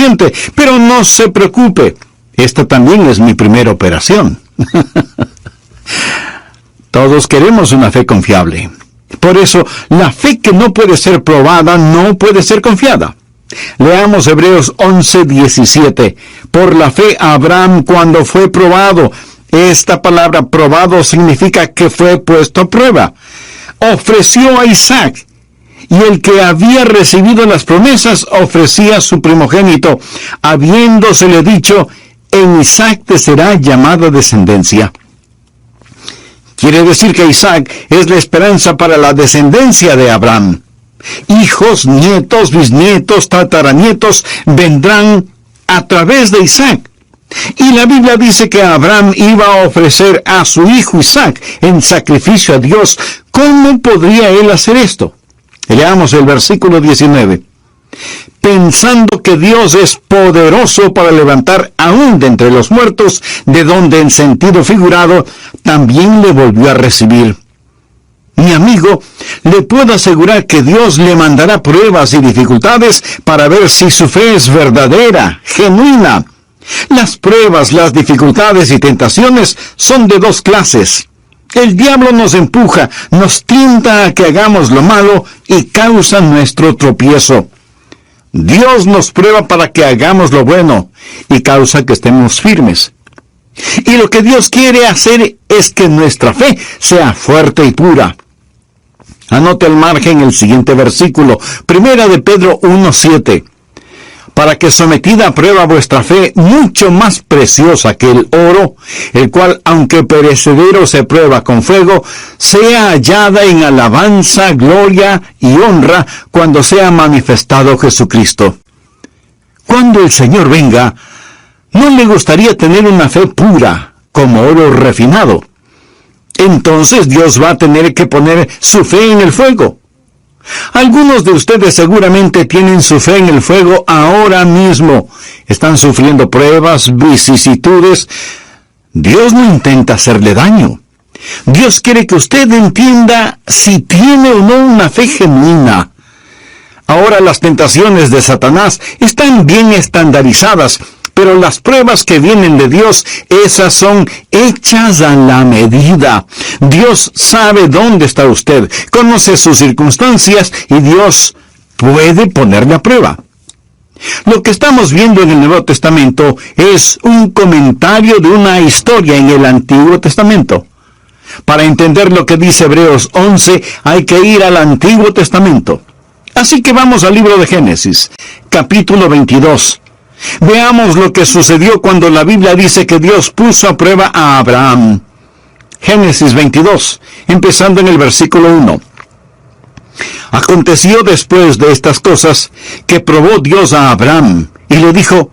suficiente, pero no se preocupe, esta también es mi primera operación. Todos queremos una fe confiable. Por eso, la fe que no puede ser probada no puede ser confiada. Leamos Hebreos 11:17. Por la fe Abraham, cuando fue probado, esta palabra probado significa que fue puesto a prueba, ofreció a Isaac, y el que había recibido las promesas ofrecía su primogénito, habiéndosele dicho, en Isaac te será llamada descendencia. Quiere decir que Isaac es la esperanza para la descendencia de Abraham. Hijos, nietos, bisnietos, tataranietos vendrán a través de Isaac. Y la Biblia dice que Abraham iba a ofrecer a su hijo Isaac en sacrificio a Dios. ¿Cómo podría él hacer esto? Leamos el versículo 19. Pensando que Dios es poderoso para levantar aún de entre los muertos, de donde en sentido figurado también le volvió a recibir. Mi amigo, le puedo asegurar que Dios le mandará pruebas y dificultades para ver si su fe es verdadera, genuina. Las pruebas, las dificultades y tentaciones son de dos clases. El diablo nos empuja, nos tienta a que hagamos lo malo y causa nuestro tropiezo. Dios nos prueba para que hagamos lo bueno y causa que estemos firmes. Y lo que Dios quiere hacer es que nuestra fe sea fuerte y pura. Anote al margen el siguiente versículo, 1 de Pedro 1:7. Para que sometida a prueba vuestra fe, mucho más preciosa que el oro, el cual, aunque perecedero se prueba con fuego, sea hallada en alabanza, gloria y honra cuando sea manifestado Jesucristo. Cuando el Señor venga, ¿no le gustaría tener una fe pura, como oro refinado? Entonces Dios va a tener que poner su fe en el fuego. Algunos de ustedes seguramente tienen su fe en el fuego ahora mismo. Están sufriendo pruebas, vicisitudes. Dios no intenta hacerle daño. Dios quiere que usted entienda si tiene o no una fe genuina. Ahora las tentaciones de Satanás están bien estandarizadas, pero las pruebas que vienen de Dios, esas son hechas a la medida. Dios sabe dónde está usted, conoce sus circunstancias y Dios puede ponerle a prueba. Lo que estamos viendo en el Nuevo Testamento es un comentario de una historia en el Antiguo Testamento. Para entender lo que dice Hebreos 11, hay que ir al Antiguo Testamento. Así que vamos al libro de Génesis, capítulo 22. Veamos lo que sucedió cuando la Biblia dice que Dios puso a prueba a Abraham. Génesis 22, empezando en el versículo 1. Aconteció después de estas cosas que probó Dios a Abraham y le dijo: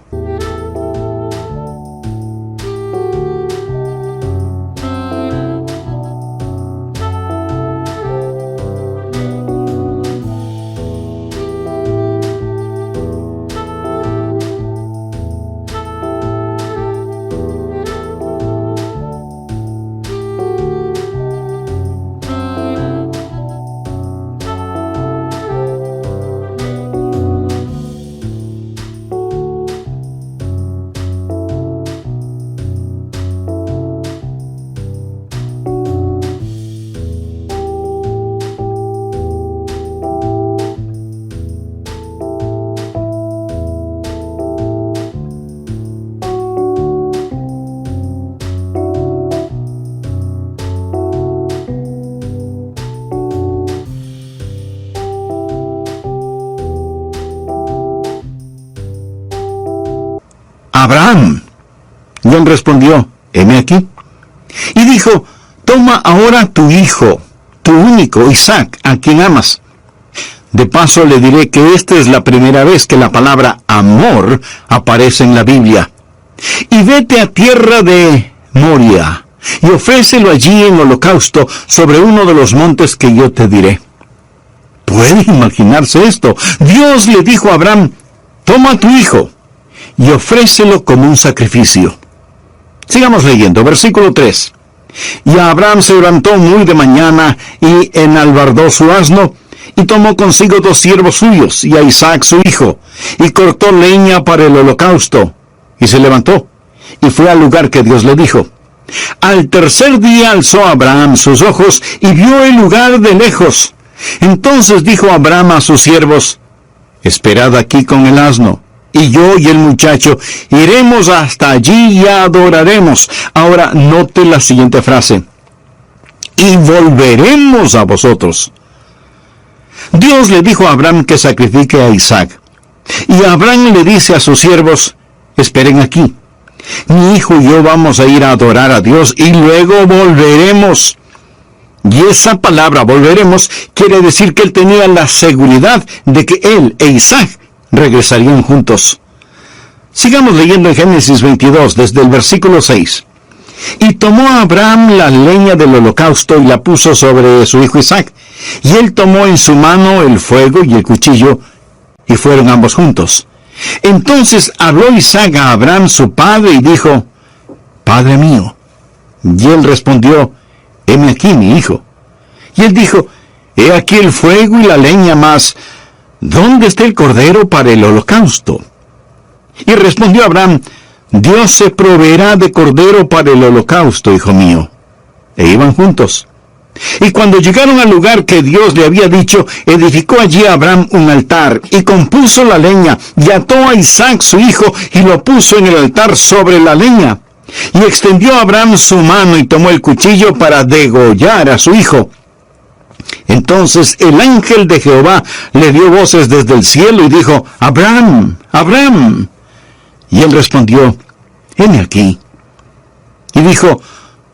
Abraham. Y él respondió: heme aquí. Y dijo: toma ahora tu hijo, tu único, Isaac, a quien amas. De paso le diré que esta es la primera vez que la palabra amor aparece en la Biblia. Y vete a tierra de Moria, y ofrécelo allí en holocausto sobre uno de los montes que yo te diré. ¿Puede imaginarse esto? Dios le dijo a Abraham: toma a tu hijo y ofrécelo como un sacrificio. Sigamos leyendo, versículo 3. Y Abraham se levantó muy de mañana y enalbardó su asno, Y tomó consigo 2 siervos suyos, y a Isaac su hijo, y cortó leña para el holocausto, y se levantó, y fue al lugar que Dios le dijo. Al tercer día alzó Abraham sus ojos, y vio el lugar de lejos. Entonces dijo Abraham a sus siervos: esperad aquí con el asno, y yo y el muchacho iremos hasta allí y adoraremos. Ahora note la siguiente frase: y volveremos a vosotros. Dios le dijo a Abraham que sacrifique a Isaac. Y Abraham le dice a sus siervos: esperen aquí. Mi hijo y yo vamos a ir a adorar a Dios y luego volveremos. Y esa palabra volveremos quiere decir que él tenía la seguridad de que él e Isaac regresarían juntos. Sigamos leyendo en Génesis 22, desde el versículo 6. Y tomó a Abraham la leña del holocausto y la puso sobre su hijo Isaac. Y él tomó en su mano el fuego y el cuchillo, y fueron ambos juntos. Entonces habló Isaac a Abraham su padre y dijo: Padre mío. Y él respondió: heme aquí, mi hijo. Y él dijo: he aquí el fuego y la leña, mas ¿dónde está el cordero para el holocausto? Y respondió Abraham: Dios se proveerá de cordero para el holocausto, hijo mío. E iban juntos. Y cuando llegaron al lugar que Dios le había dicho, edificó allí Abraham un altar, y compuso la leña, y ató a Isaac su hijo, y lo puso en el altar sobre la leña. Y extendió Abraham su mano, y tomó el cuchillo para degollar a su hijo. Entonces el ángel de Jehová le dio voces desde el cielo, y dijo: Abraham, Abraham. Y él respondió: heme aquí. Y dijo: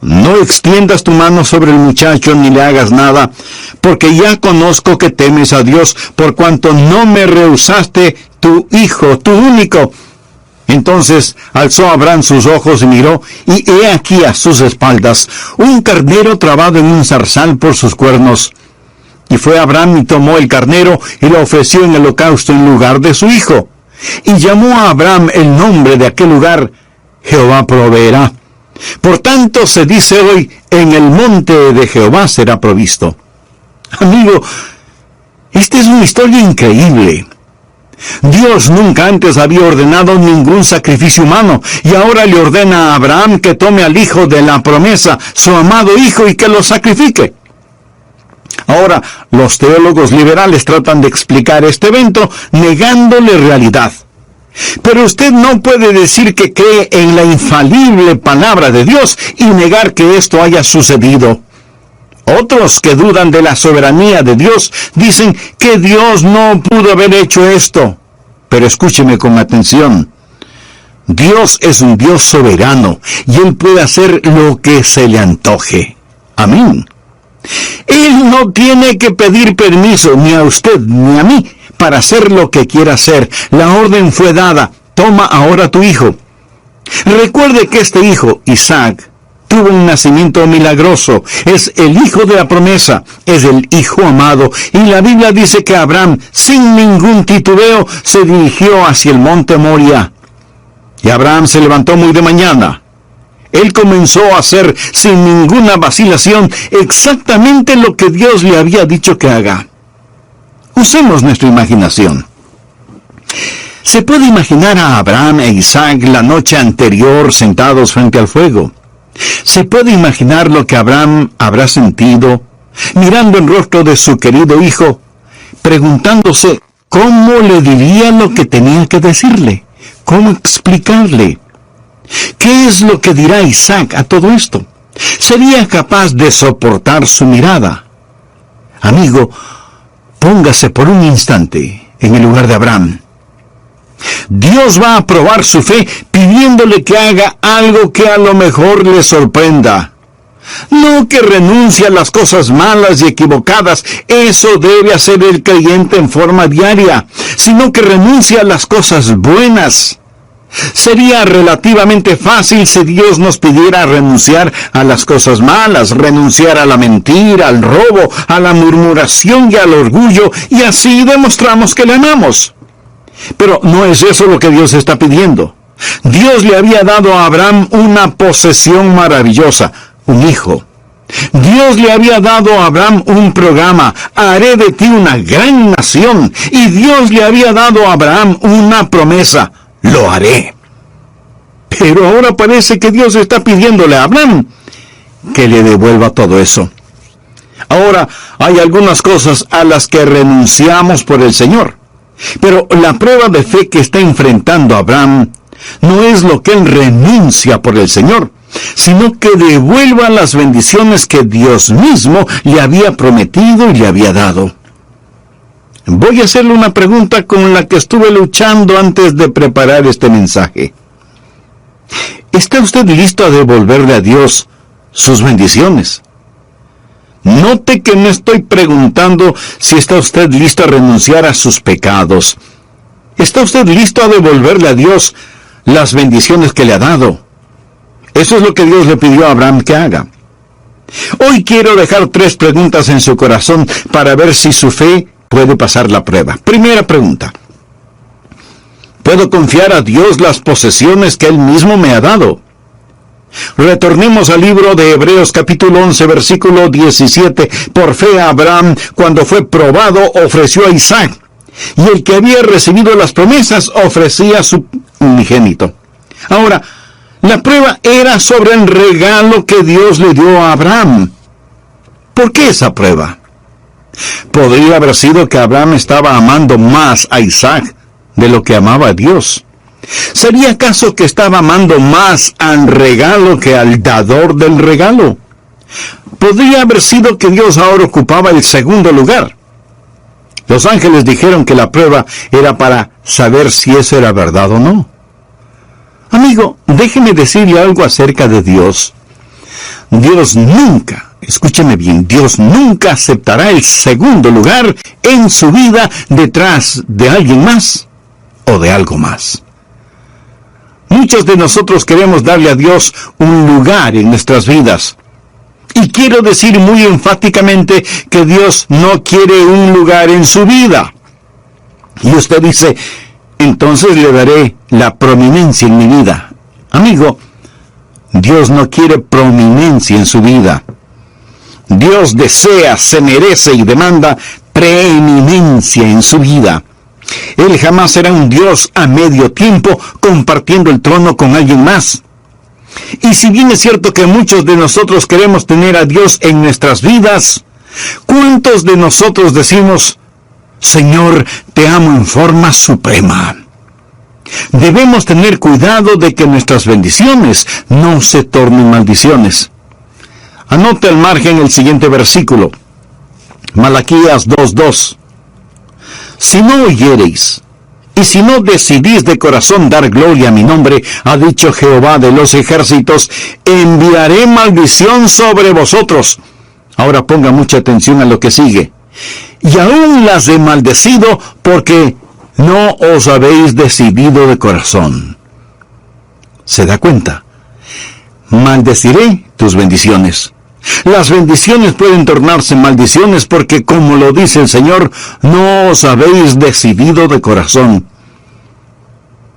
no extiendas tu mano sobre el muchacho ni le hagas nada, porque ya conozco que temes a Dios, por cuanto no me rehusaste tu hijo, tu único. Entonces alzó Abraham sus ojos y miró, y he aquí a sus espaldas un carnero trabado en un zarzal por sus cuernos. Y fue Abraham y tomó el carnero y lo ofreció en holocausto en lugar de su hijo. Y llamó a Abraham el nombre de aquel lugar: Jehová proveerá. Por tanto se dice hoy: en el monte de Jehová será provisto. Amigo, esta es una historia increíble. Dios nunca antes había ordenado ningún sacrificio humano, y ahora le ordena a Abraham que tome al hijo de la promesa, su amado hijo, y que lo sacrifique. Ahora, los teólogos liberales tratan de explicar este evento negándole realidad. Pero usted no puede decir que cree en la infalible palabra de Dios y negar que esto haya sucedido. Otros que dudan de la soberanía de Dios dicen que Dios no pudo haber hecho esto. Pero escúcheme con atención. Dios es un Dios soberano y Él puede hacer lo que se le antoje. Amén. Él no tiene que pedir permiso ni a usted ni a mí para hacer lo que quiera hacer. La orden fue dada: toma ahora tu hijo. Recuerde que este hijo, Isaac, tuvo un nacimiento milagroso. Es el hijo de la promesa, es el hijo amado. Y la Biblia dice que Abraham, sin ningún titubeo, se dirigió hacia el monte Moria. Y Abraham se levantó muy de mañana. Él comenzó a hacer, sin ninguna vacilación, exactamente lo que Dios le había dicho que haga. Usemos nuestra imaginación. Se puede imaginar a Abraham e Isaac la noche anterior sentados frente al fuego. Se puede imaginar lo que Abraham habrá sentido, mirando el rostro de su querido hijo, preguntándose cómo le diría lo que tenía que decirle, cómo explicarle. ¿Qué es lo que dirá Isaac a todo esto? ¿Sería capaz de soportar su mirada? Amigo, póngase por un instante en el lugar de Abraham. Dios va a probar su fe pidiéndole que haga algo que a lo mejor le sorprenda. No que renuncie a las cosas malas y equivocadas, eso debe hacer el creyente en forma diaria, sino que renuncie a las cosas buenas. Sería relativamente fácil si Dios nos pidiera renunciar a las cosas malas, renunciar a la mentira, al robo, a la murmuración y al orgullo, y así demostramos que le amamos. Pero no es eso lo que Dios está pidiendo. Dios le había dado a Abraham una posesión maravillosa, un hijo. Dios le había dado a Abraham un programa: haré de ti una gran nación. Y Dios le había dado a Abraham una promesa: lo haré. Pero ahora parece que Dios está pidiéndole a Abraham que le devuelva todo eso. Ahora, hay algunas cosas a las que renunciamos por el Señor. Pero la prueba de fe que está enfrentando Abraham no es lo que él renuncia por el Señor, sino que devuelva las bendiciones que Dios mismo le había prometido y le había dado. Voy a hacerle una pregunta con la que estuve luchando antes de preparar este mensaje. ¿Está usted listo a devolverle a Dios sus bendiciones? Note que no estoy preguntando si está usted listo a renunciar a sus pecados. ¿Está usted listo a devolverle a Dios las bendiciones que le ha dado? Eso es lo que Dios le pidió a Abraham que haga. Hoy quiero dejar 3 preguntas en su corazón para ver si su fe puede pasar la prueba. Primera pregunta: ¿puedo confiar a Dios las posesiones que Él mismo me ha dado? Retornemos al libro de Hebreos capítulo 11, versículo 17. Por fe Abraham, cuando fue probado, ofreció a Isaac, y el que había recibido las promesas ofrecía a su unigénito. Ahora, la prueba era sobre el regalo que Dios le dio a Abraham. ¿Por qué esa prueba? Podría haber sido que Abraham estaba amando más a Isaac de lo que amaba a Dios. ¿Sería acaso que estaba amando más al regalo que al dador del regalo? Podría haber sido que Dios ahora ocupaba el segundo lugar. Los ángeles dijeron que la prueba era para saber si eso era verdad o no. Amigo, déjeme decirle algo acerca de Dios. Dios nunca, escúcheme bien, Dios nunca aceptará el segundo lugar en su vida detrás de alguien más o de algo más. Muchos de nosotros queremos darle a Dios un lugar en nuestras vidas. Y quiero decir muy enfáticamente que Dios no quiere un lugar en su vida. Y usted dice: entonces le daré la prominencia en mi vida. Amigo, Dios no quiere prominencia en su vida. Dios desea, se merece y demanda preeminencia en su vida. Él jamás será un Dios a medio tiempo compartiendo el trono con alguien más. Y si bien es cierto que muchos de nosotros queremos tener a Dios en nuestras vidas, ¿cuántos de nosotros decimos: Señor, te amo en forma suprema? Debemos tener cuidado de que nuestras bendiciones no se tornen maldiciones. Anote al margen el siguiente versículo, Malaquías 2:2. Si no oyereis, y si no decidís de corazón dar gloria a mi nombre, ha dicho Jehová de los ejércitos, enviaré maldición sobre vosotros. Ahora ponga mucha atención a lo que sigue. Y aún las he maldecido, porque no os habéis decidido de corazón. ¿Se da cuenta? Maldeciré tus bendiciones. Las bendiciones pueden tornarse maldiciones porque, como lo dice el Señor, no os habéis decidido de corazón.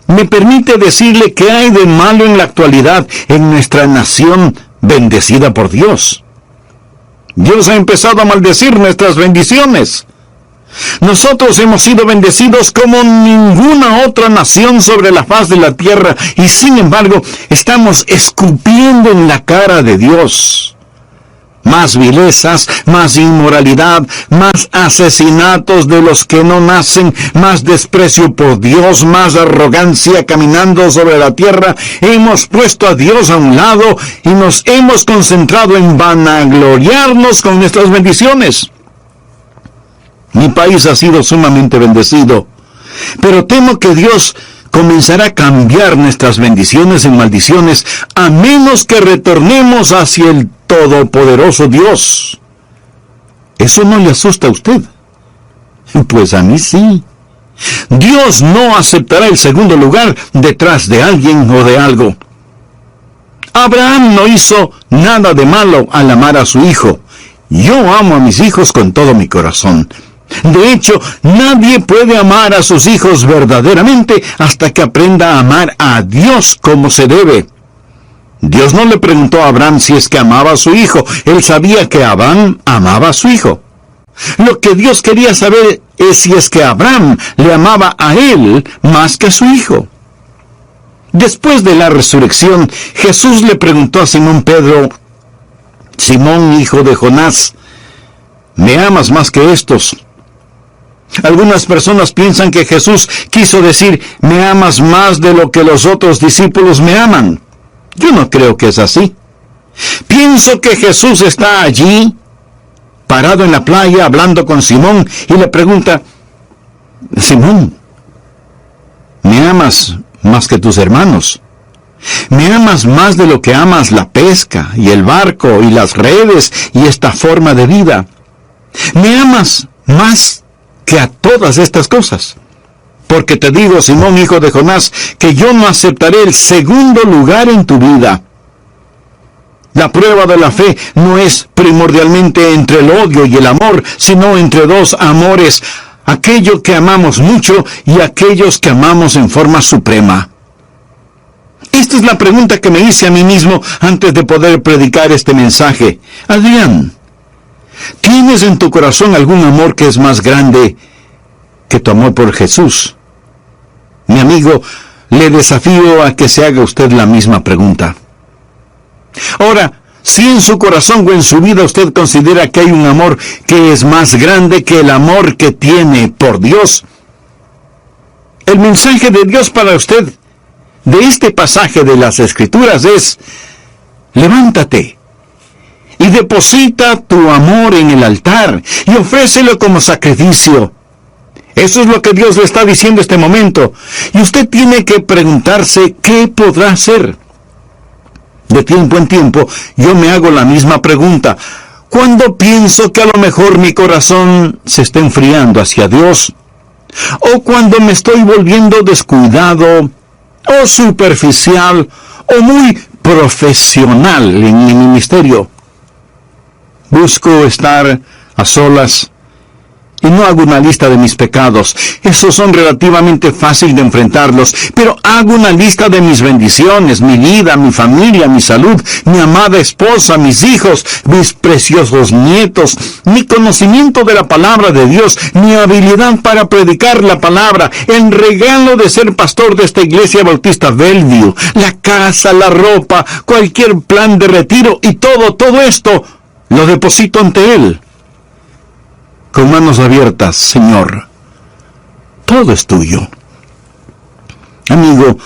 ¿Me permite decirle qué hay de malo en la actualidad en nuestra nación bendecida por Dios? Dios ha empezado a maldecir nuestras bendiciones. Nosotros hemos sido bendecidos como ninguna otra nación sobre la faz de la tierra, y sin embargo estamos escupiendo en la cara de Dios. Más vilezas, más inmoralidad, más asesinatos de los que no nacen, más desprecio por Dios, más arrogancia caminando sobre la tierra. Hemos puesto a Dios a un lado y nos hemos concentrado en vanagloriarnos con nuestras bendiciones. Mi país ha sido sumamente bendecido, pero temo que Dios comenzará a cambiar nuestras bendiciones en maldiciones, a menos que retornemos hacia el todopoderoso Dios. ¿Eso no le asusta a usted? Pues a mí sí. Dios no aceptará el segundo lugar detrás de alguien o de algo. Abraham no hizo nada de malo al amar a su hijo. Yo amo a mis hijos con todo mi corazón. De hecho, nadie puede amar a sus hijos verdaderamente hasta que aprenda a amar a Dios como se debe. Dios no le preguntó a Abraham si es que amaba a su hijo. Él sabía que Abraham amaba a su hijo. Lo que Dios quería saber es si es que Abraham le amaba a él más que a su hijo. Después de la resurrección, Jesús le preguntó a Simón Pedro: Simón, hijo de Jonás, ¿me amas más que estos? Algunas personas piensan que Jesús quiso decir: me amas más de lo que los otros discípulos me aman. Yo no creo que es así. Pienso que Jesús está allí, parado en la playa, hablando con Simón, y le pregunta: Simón, ¿me amas más que tus hermanos? ¿Me amas más de lo que amas la pesca, y el barco, y las redes, y esta forma de vida? ¿Me amas más que a todas estas cosas? Porque te digo, Simón, hijo de Jonás, que yo no aceptaré el segundo lugar en tu vida. La prueba de la fe no es primordialmente entre el odio y el amor, sino entre dos amores, aquello que amamos mucho y aquellos que amamos en forma suprema. Esta es la pregunta que me hice a mí mismo antes de poder predicar este mensaje. Adrián, ¿tienes en tu corazón algún amor que es más grande que tu amor por Jesús? Mi amigo, le desafío a que se haga usted la misma pregunta. Ahora, si en su corazón o en su vida usted considera que hay un amor que es más grande que el amor que tiene por Dios, el mensaje de Dios para usted de este pasaje de las Escrituras es: levántate y deposita tu amor en el altar y ofrécelo como sacrificio. Eso es lo que Dios le está diciendo este momento. Y usted tiene que preguntarse qué podrá hacer. De tiempo en tiempo, yo me hago la misma pregunta. Cuando pienso que a lo mejor mi corazón se está enfriando hacia Dios, o cuando me estoy volviendo descuidado, o superficial, o muy profesional en mi ministerio, busco estar a solas y no hago una lista de mis pecados. Esos son relativamente fáciles de enfrentarlos, pero hago una lista de mis bendiciones, mi vida, mi familia, mi salud, mi amada esposa, mis hijos, mis preciosos nietos, mi conocimiento de la palabra de Dios, mi habilidad para predicar la palabra, el regalo de ser pastor de esta iglesia bautista Bellevue, la casa, la ropa, cualquier plan de retiro y todo esto lo deposito ante Él. Con manos abiertas: Señor, todo es tuyo. Amigo,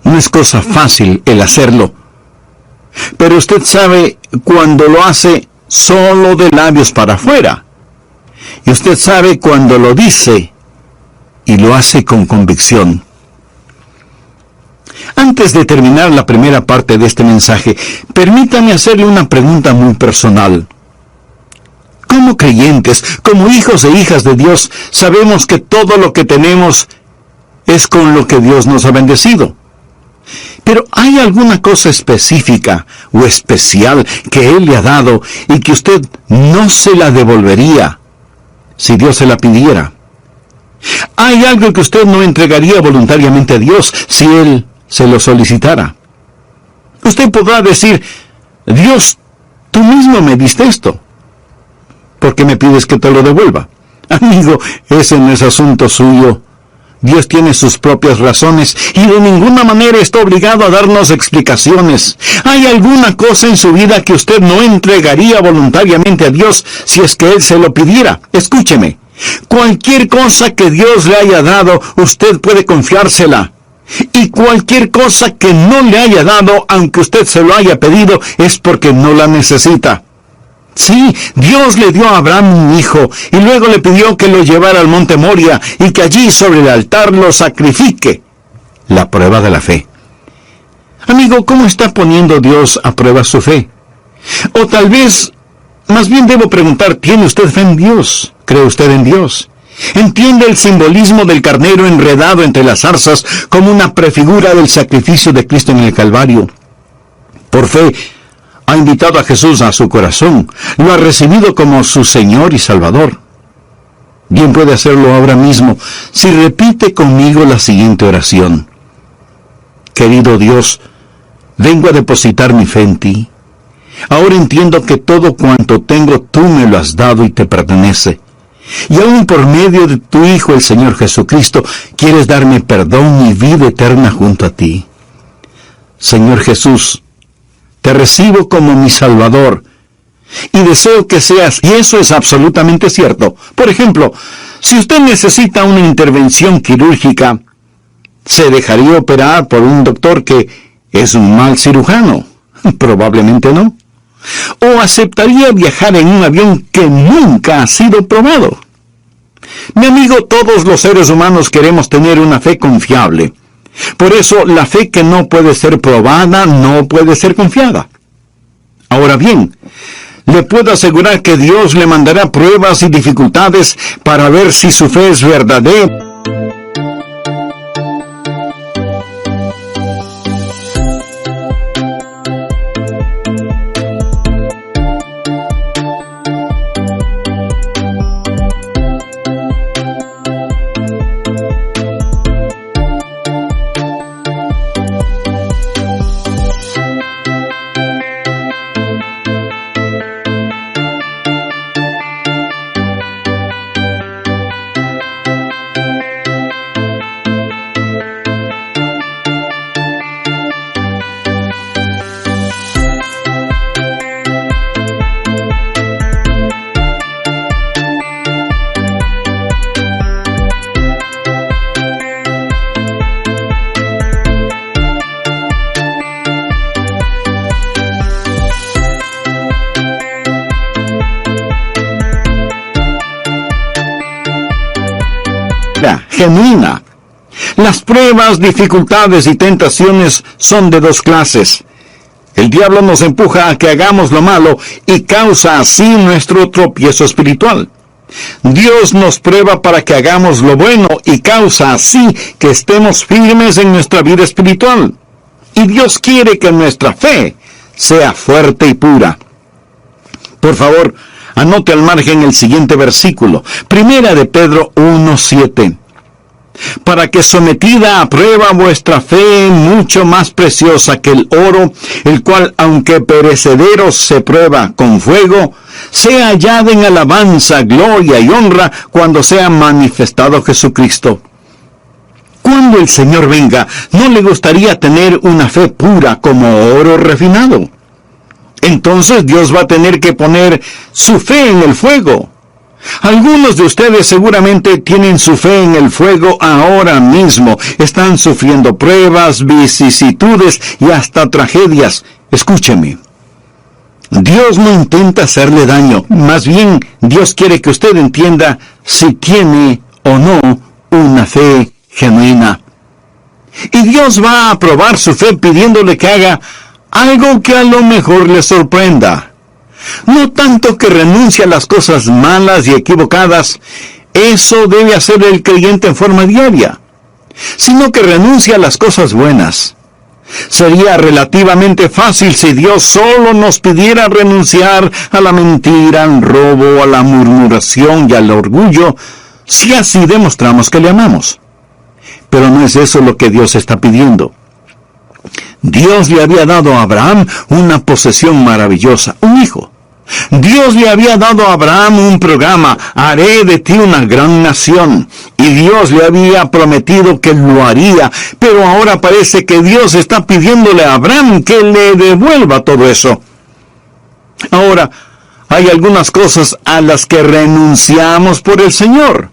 no es cosa fácil el hacerlo, pero usted sabe cuando lo hace solo de labios para afuera, y usted sabe cuando lo dice y lo hace con convicción. Antes de terminar la primera parte de este mensaje, permítame hacerle una pregunta muy personal. Como creyentes, como hijos e hijas de Dios, sabemos que todo lo que tenemos es con lo que Dios nos ha bendecido. Pero ¿hay alguna cosa específica o especial que Él le ha dado y que usted no se la devolvería si Dios se la pidiera? ¿Hay algo que usted no entregaría voluntariamente a Dios si Él se lo solicitara? Usted podrá decir: Dios, tú mismo me diste esto, ¿por qué me pides que te lo devuelva? Amigo, ese no es asunto suyo. Dios tiene sus propias razones y de ninguna manera está obligado a darnos explicaciones. ¿Hay alguna cosa en su vida que usted no entregaría voluntariamente a Dios si es que Él se lo pidiera? Escúcheme, cualquier cosa que Dios le haya dado, usted puede confiársela. Y cualquier cosa que no le haya dado, aunque usted se lo haya pedido, es porque no la necesita. Sí, Dios le dio a Abraham un hijo y luego le pidió que lo llevara al monte Moria y que allí sobre el altar lo sacrifique. La prueba de la fe. Amigo, ¿cómo está poniendo Dios a prueba su fe? O tal vez, más bien debo preguntar, ¿tiene usted fe en Dios? ¿Cree usted en Dios? ¿Entiende el simbolismo del carnero enredado entre las zarzas como una prefigura del sacrificio de Cristo en el Calvario? Por fe, ha invitado a Jesús a su corazón, lo ha recibido como su Señor y Salvador. Bien puede hacerlo ahora mismo si repite conmigo la siguiente oración. Querido Dios, vengo a depositar mi fe en ti. Ahora entiendo que todo cuanto tengo tú me lo has dado y te pertenece. Y aún por medio de tu Hijo, el Señor Jesucristo, quieres darme perdón y vida eterna junto a ti. Señor Jesús, te recibo como mi Salvador y deseo que seas, y eso es absolutamente cierto. Por ejemplo, si usted necesita una intervención quirúrgica, ¿se dejaría operar por un doctor que es un mal cirujano? Probablemente no. ¿O aceptaría viajar en un avión que nunca ha sido probado? Mi amigo, todos los seres humanos queremos tener una fe confiable. Por eso, la fe que no puede ser probada no puede ser confiada. Ahora bien, le puedo asegurar que Dios le mandará pruebas y dificultades para ver si su fe es verdadera. Genuina. Las pruebas, dificultades y tentaciones son de dos clases. El diablo nos empuja a que hagamos lo malo y causa así nuestro tropiezo espiritual. Dios nos prueba para que hagamos lo bueno y causa así que estemos firmes en nuestra vida espiritual. Y Dios quiere que nuestra fe sea fuerte y pura. Por favor, anote al margen el siguiente versículo. Primera de Pedro 1:7. Para que sometida a prueba vuestra fe, mucho más preciosa que el oro, el cual, aunque perecedero se prueba con fuego, sea hallada en alabanza, gloria y honra cuando sea manifestado Jesucristo. Cuando el Señor venga, ¿no le gustaría tener una fe pura como oro refinado? Entonces Dios va a tener que poner su fe en el fuego. Algunos de ustedes seguramente tienen su fe en el fuego ahora mismo. Están sufriendo pruebas, vicisitudes y hasta tragedias. Escúcheme. Dios no intenta hacerle daño. Más bien, Dios quiere que usted entienda si tiene o no una fe genuina. Y Dios va a probar su fe pidiéndole que haga algo que a lo mejor le sorprenda. No tanto que renuncie a las cosas malas y equivocadas, eso debe hacer el creyente en forma diaria, sino que renuncie a las cosas buenas. Sería relativamente fácil si Dios solo nos pidiera renunciar a la mentira, al robo, a la murmuración y al orgullo, si así demostramos que le amamos. Pero no es eso lo que Dios está pidiendo. Dios le había dado a Abraham una posesión maravillosa, un hijo. Dios le había dado a Abraham un programa, haré de ti una gran nación. Y Dios le había prometido que lo haría, pero ahora parece que Dios está pidiéndole a Abraham que le devuelva todo eso. Ahora, hay algunas cosas a las que renunciamos por el Señor.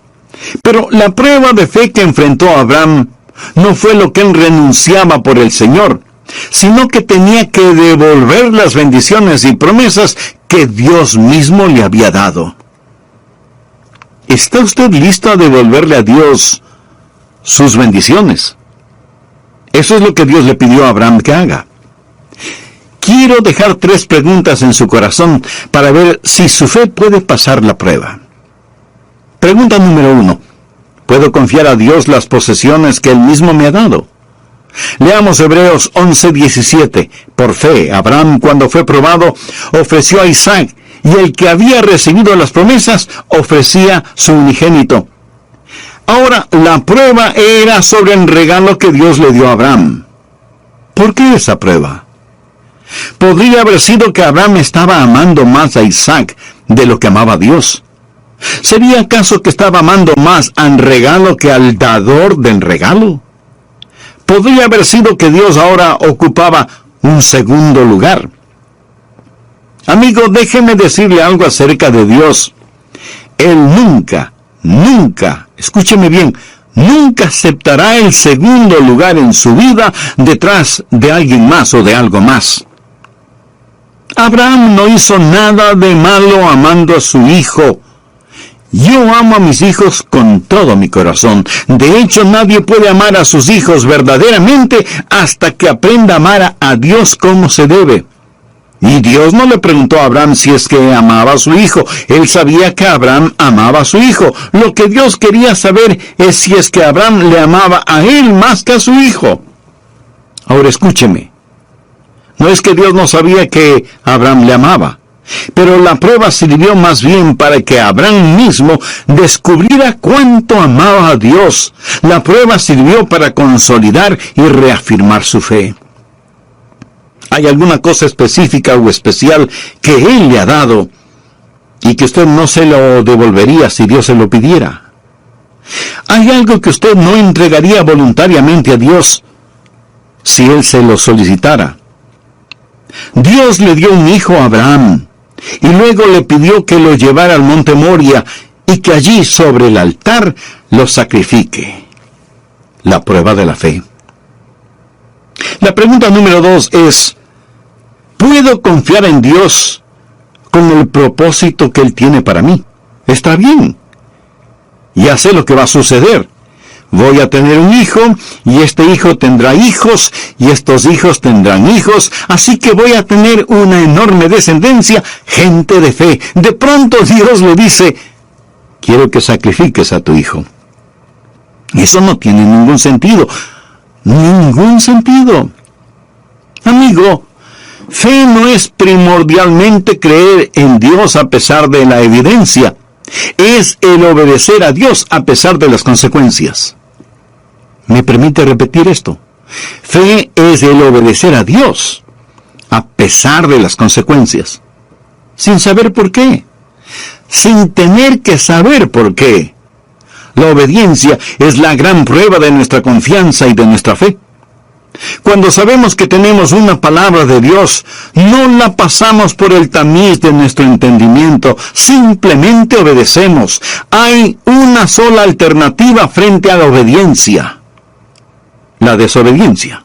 Pero la prueba de fe que enfrentó Abraham no fue lo que él renunciaba por el Señor, sino que tenía que devolver las bendiciones y promesas que Dios mismo le había dado. ¿Está usted listo a devolverle a Dios sus bendiciones? Eso es lo que Dios le pidió a Abraham que haga. Quiero dejar 3 preguntas en su corazón para ver si su fe puede pasar la prueba. Pregunta número 1. ¿Puedo confiar a Dios las posesiones que Él mismo me ha dado? Leamos Hebreos 11:17. Por fe, Abraham, cuando fue probado, ofreció a Isaac, y el que había recibido las promesas, ofrecía su unigénito. Ahora, la prueba era sobre el regalo que Dios le dio a Abraham. ¿Por qué esa prueba? Podría haber sido que Abraham estaba amando más a Isaac de lo que amaba a Dios. ¿Sería acaso que estaba amando más al regalo que al dador del regalo? Podría haber sido que Dios ahora ocupaba un segundo lugar. Amigo, déjeme decirle algo acerca de Dios. Él nunca, escúcheme bien, nunca aceptará el segundo lugar en su vida detrás de alguien más o de algo más. Abraham no hizo nada de malo amando a su hijo. Yo amo a mis hijos con todo mi corazón. De hecho, nadie puede amar a sus hijos verdaderamente hasta que aprenda a amar a Dios como se debe. Y Dios no le preguntó a Abraham si es que amaba a su hijo. Él sabía que Abraham amaba a su hijo. Lo que Dios quería saber es si es que Abraham le amaba a él más que a su hijo. Ahora escúcheme. No es que Dios no sabía que Abraham le amaba, pero la prueba sirvió más bien para que Abraham mismo descubriera cuánto amaba a Dios. La prueba sirvió para consolidar y reafirmar su fe. ¿Hay alguna cosa específica o especial que Él le ha dado y que usted no se lo devolvería si Dios se lo pidiera? ¿Hay algo que usted no entregaría voluntariamente a Dios si Él se lo solicitara? Dios le dio un hijo a Abraham y luego le pidió que lo llevara al monte Moria y que allí sobre el altar lo sacrifique. La prueba de la fe. La pregunta número 2 es, ¿puedo confiar en Dios con el propósito que Él tiene para mí? Está bien. Ya sé lo que va a suceder. Voy a tener un hijo, y este hijo tendrá hijos, y estos hijos tendrán hijos, así que voy a tener una enorme descendencia, gente de fe. De pronto Dios le dice, quiero que sacrifiques a tu hijo. Eso no tiene ningún sentido. Ningún sentido. Amigo, fe no es primordialmente creer en Dios a pesar de la evidencia. Es el obedecer a Dios a pesar de las consecuencias. ¿Me permite repetir esto? Fe es el obedecer a Dios a pesar de las consecuencias. Sin saber por qué. Sin tener que saber por qué. La obediencia es la gran prueba de nuestra confianza y de nuestra fe. Cuando sabemos que tenemos una palabra de Dios, no la pasamos por el tamiz de nuestro entendimiento, simplemente obedecemos. Hay una sola alternativa frente a la obediencia: la desobediencia.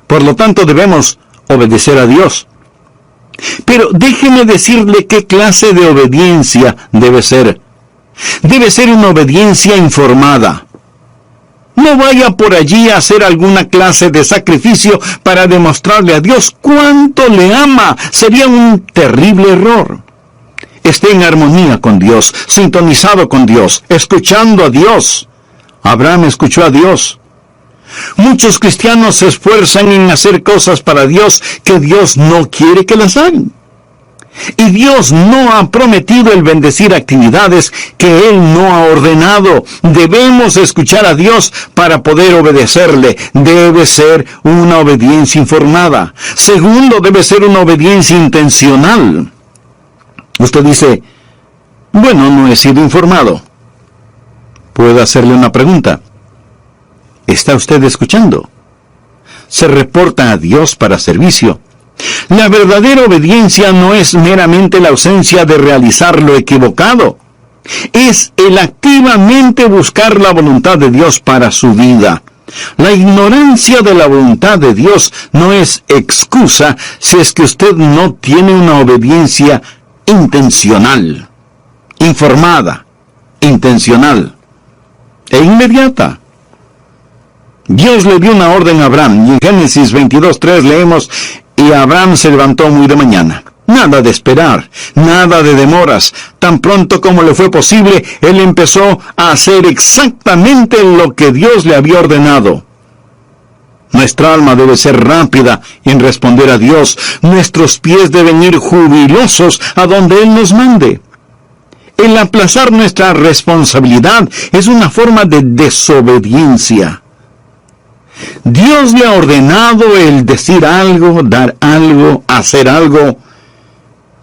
Por lo tanto, debemos obedecer a Dios. Pero déjeme decirle qué clase de obediencia debe ser. Debe ser una obediencia informada. No vaya por allí a hacer alguna clase de sacrificio para demostrarle a Dios cuánto le ama. Sería un terrible error. Esté en armonía con Dios, sintonizado con Dios, escuchando a Dios. Abraham escuchó a Dios. Muchos cristianos se esfuerzan en hacer cosas para Dios que Dios no quiere que las hagan. Y Dios no ha prometido el bendecir actividades que Él no ha ordenado. Debemos escuchar a Dios para poder obedecerle. Debe ser una obediencia informada. Segundo, debe ser una obediencia intencional. Usted dice, bueno, no he sido informado. ¿Puedo hacerle una pregunta? ¿Está usted escuchando? Se reporta a Dios para servicio. La verdadera obediencia no es meramente la ausencia de realizar lo equivocado. Es el activamente buscar la voluntad de Dios para su vida. La ignorancia de la voluntad de Dios no es excusa si es que usted no tiene una obediencia intencional, informada, intencional e inmediata. Dios le dio una orden a Abraham, y en Génesis 22:3 leemos, y Abraham se levantó muy de mañana. Nada de esperar, nada de demoras. Tan pronto como le fue posible, él empezó a hacer exactamente lo que Dios le había ordenado. Nuestra alma debe ser rápida en responder a Dios. Nuestros pies deben ir jubilosos a donde Él nos mande. El aplazar nuestra responsabilidad es una forma de desobediencia. Dios le ha ordenado el decir algo, dar algo, hacer algo,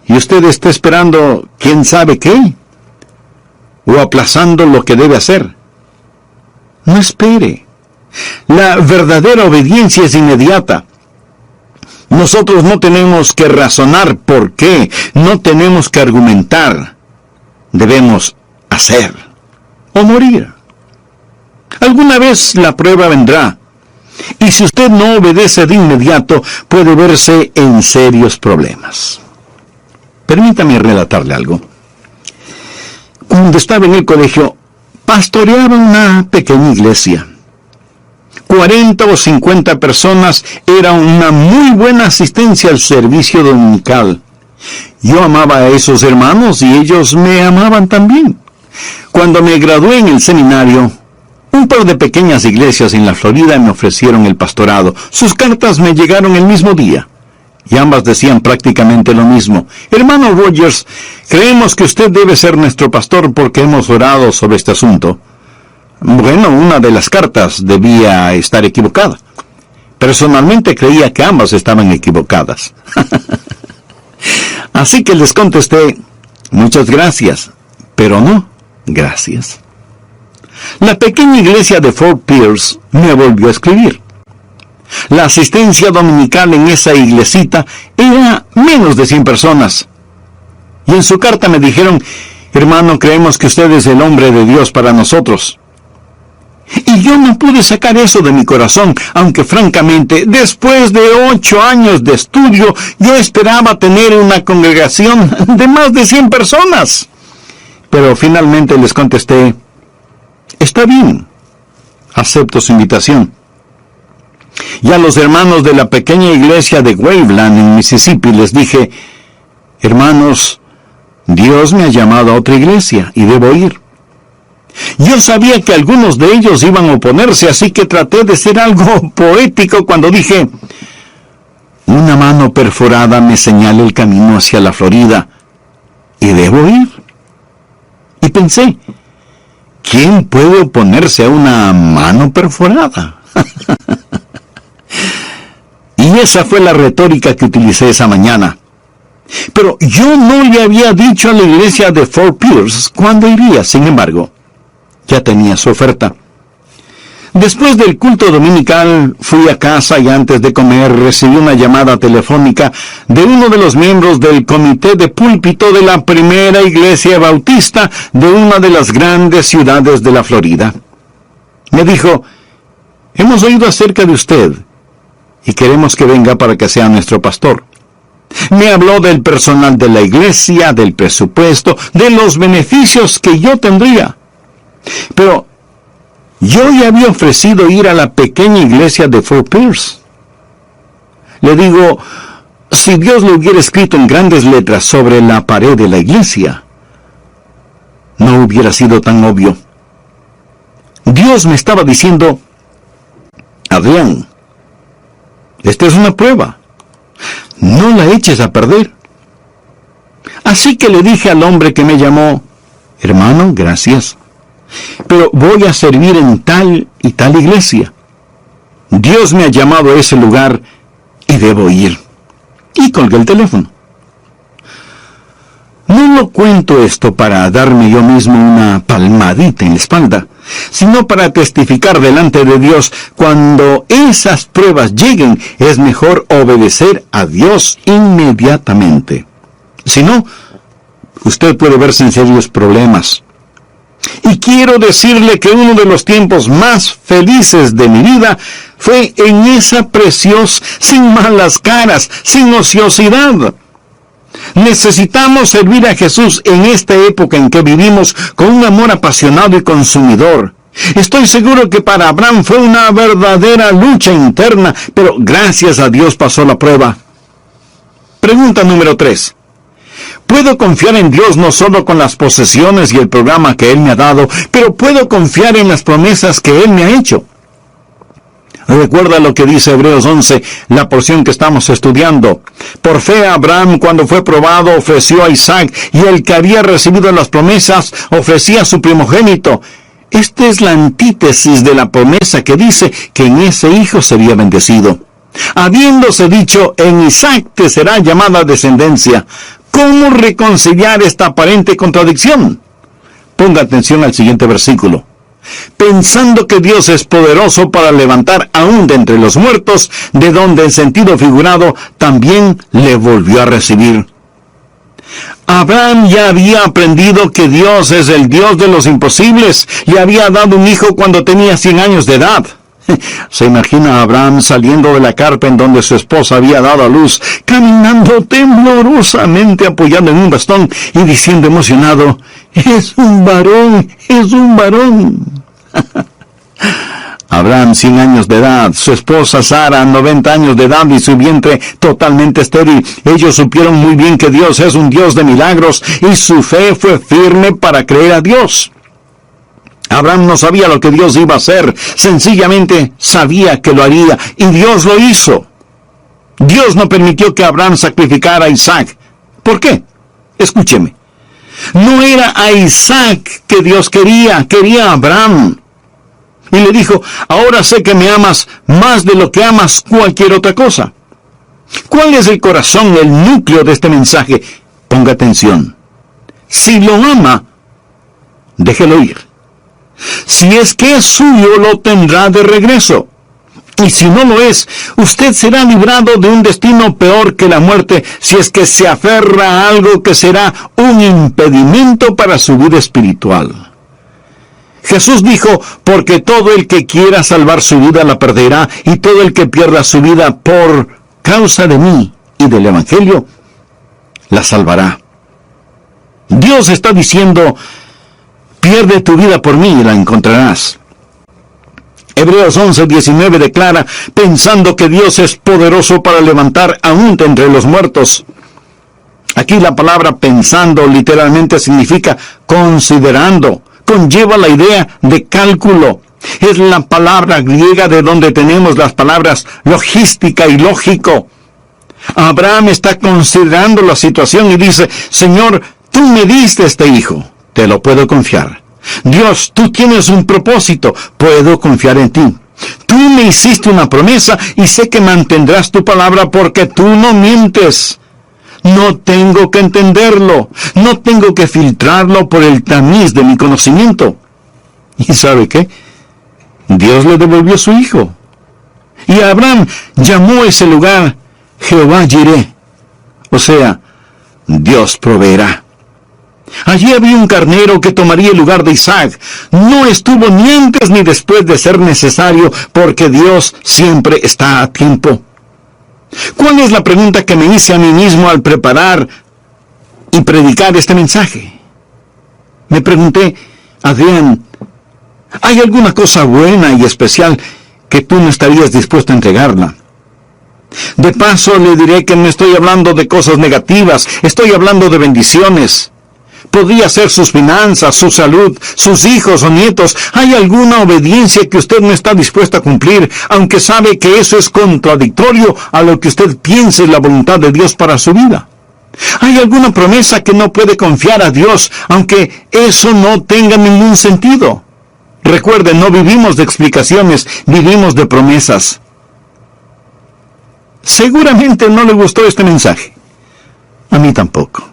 y usted está esperando quién sabe qué, o aplazando lo que debe hacer. No espere. La verdadera obediencia es inmediata. Nosotros no tenemos que razonar por qué, no tenemos que argumentar. Debemos hacer o morir. Alguna vez la prueba vendrá, y si usted no obedece de inmediato, puede verse en serios problemas. Permítame relatarle algo. Cuando estaba en el colegio, pastoreaba una pequeña iglesia. 40 o 50 personas, era una muy buena asistencia al servicio dominical. Yo amaba a esos hermanos y ellos me amaban también. Cuando me gradué en el seminario, un par de pequeñas iglesias en la Florida me ofrecieron el pastorado. Sus cartas me llegaron el mismo día, y ambas decían prácticamente lo mismo. Hermano Rogers, creemos que usted debe ser nuestro pastor porque hemos orado sobre este asunto. Bueno, una de las cartas debía estar equivocada. Personalmente creía que ambas estaban equivocadas. Así que les contesté, muchas gracias, pero no, gracias. La pequeña iglesia de Fort Pierce me volvió a escribir. La asistencia dominical en esa iglesita era menos de 100 personas. Y en su carta me dijeron, hermano, creemos que usted es el hombre de Dios para nosotros. Y yo no pude sacar eso de mi corazón, aunque francamente, después de 8 años de estudio, yo esperaba tener una congregación de más de 100 personas. Pero finalmente les contesté, está bien, acepto su invitación. Y a los hermanos de la pequeña iglesia de Waveland en Mississippi les dije, hermanos, Dios me ha llamado a otra iglesia y debo ir. Yo sabía que algunos de ellos iban a oponerse, así que traté de ser algo poético cuando dije, una mano perforada me señala el camino hacia la Florida y debo ir. Y pensé, ¿quién puede oponerse a una mano perforada? Y esa fue la retórica que utilicé esa mañana. Pero yo no le había dicho a la iglesia de Fort Pierce cuándo iría. Sin embargo, ya tenía su oferta. Después del culto dominical, fui a casa y antes de comer recibí una llamada telefónica de uno de los miembros del comité de púlpito de la primera iglesia bautista de una de las grandes ciudades de la Florida. Me dijo, hemos oído acerca de usted y queremos que venga para que sea nuestro pastor. Me habló del personal de la iglesia, del presupuesto, de los beneficios que yo tendría. Pero yo ya había ofrecido ir a la pequeña iglesia de Fort Pierce. Le digo, si Dios lo hubiera escrito en grandes letras sobre la pared de la iglesia, no hubiera sido tan obvio. Dios me estaba diciendo, Adrián, esta es una prueba. No la eches a perder. Así que le dije al hombre que me llamó, hermano, gracias, pero voy a servir en tal y tal iglesia. Dios me ha llamado a ese lugar y debo ir. Y colgué el teléfono. No lo cuento esto para darme yo mismo una palmadita en la espalda, sino para testificar delante de Dios, cuando esas pruebas lleguen, es mejor obedecer a Dios inmediatamente. Si no, usted puede verse en serios problemas. Y quiero decirle que uno de los tiempos más felices de mi vida fue en esa preciosa, sin malas caras, sin ociosidad. Necesitamos servir a Jesús en esta época en que vivimos con un amor apasionado y consumidor. Estoy seguro que para Abraham fue una verdadera lucha interna, pero gracias a Dios pasó la prueba. Pregunta número 3. ¿Puedo confiar en Dios no solo con las posesiones y el programa que Él me ha dado, pero puedo confiar en las promesas que Él me ha hecho? Recuerda lo que dice Hebreos 11, la porción que estamos estudiando. Por fe Abraham, cuando fue probado, ofreció a Isaac, y el que había recibido las promesas ofrecía a su primogénito. Esta es la antítesis de la promesa que dice que en ese hijo sería bendecido. Habiéndose dicho, en Isaac te será llamada descendencia, ¿cómo reconciliar esta aparente contradicción? Ponga atención al siguiente versículo. Pensando que Dios es poderoso para levantar aún de entre los muertos, de donde en sentido figurado también le volvió a recibir. Abraham ya había aprendido que Dios es el Dios de los imposibles. Le había dado un hijo cuando tenía 100 años de edad. Se imagina a Abraham saliendo de la carpa en donde su esposa había dado a luz, caminando temblorosamente apoyado en un bastón y diciendo emocionado, ¡es un varón! ¡Es un varón! Abraham 100 años de edad, su esposa Sara 90 años de edad y su vientre totalmente estéril. Ellos supieron muy bien que Dios es un Dios de milagros y su fe fue firme para creer a Dios. Abraham no sabía lo que Dios iba a hacer, sencillamente sabía que lo haría y Dios lo hizo. Dios no permitió que Abraham sacrificara a Isaac. ¿Por qué? Escúcheme. No era a Isaac que Dios quería a Abraham. Y le dijo, ahora sé que me amas más de lo que amas cualquier otra cosa. ¿Cuál es el corazón, el núcleo de este mensaje? Ponga atención. Si lo ama, déjelo ir. Si es que es suyo, lo tendrá de regreso. Y si no lo es, usted será librado de un destino peor que la muerte si es que se aferra a algo que será un impedimento para su vida espiritual. Jesús dijo, porque todo el que quiera salvar su vida la perderá, y todo el que pierda su vida por causa de mí y del Evangelio, la salvará. Dios está diciendo, pierde tu vida por mí y la encontrarás. Hebreos 11:19 declara, pensando que Dios es poderoso para levantar aún de entre los muertos. Aquí la palabra pensando literalmente significa considerando. Conlleva la idea de cálculo. Es la palabra griega de donde tenemos las palabras logística y lógico. Abraham está considerando la situación y dice, Señor, tú me diste este hijo, te lo puedo confiar. Dios, tú tienes un propósito, puedo confiar en ti. Tú me hiciste una promesa y sé que mantendrás tu palabra porque tú no mientes. No tengo que entenderlo, no tengo que filtrarlo por el tamiz de mi conocimiento. ¿Y sabe qué? Dios le devolvió su hijo. Y Abraham llamó ese lugar Jehová Jireh, o sea, Dios proveerá. Allí había un carnero que tomaría el lugar de Isaac. No estuvo ni antes ni después de ser necesario, porque Dios siempre está a tiempo. ¿Cuál es la pregunta que me hice a mí mismo al preparar y predicar este mensaje? Me pregunté, Adrián, ¿hay alguna cosa buena y especial que tú no estarías dispuesto a entregarla? De paso le diré que no estoy hablando de cosas negativas, estoy hablando de bendiciones. Podría ser sus finanzas, su salud, sus hijos o nietos. ¿Hay alguna obediencia que usted no está dispuesto a cumplir, aunque sabe que eso es contradictorio a lo que usted piense es la voluntad de Dios para su vida? ¿Hay alguna promesa que no puede confiar a Dios, aunque eso no tenga ningún sentido? Recuerden, no vivimos de explicaciones, vivimos de promesas. Seguramente no le gustó este mensaje. A mí tampoco.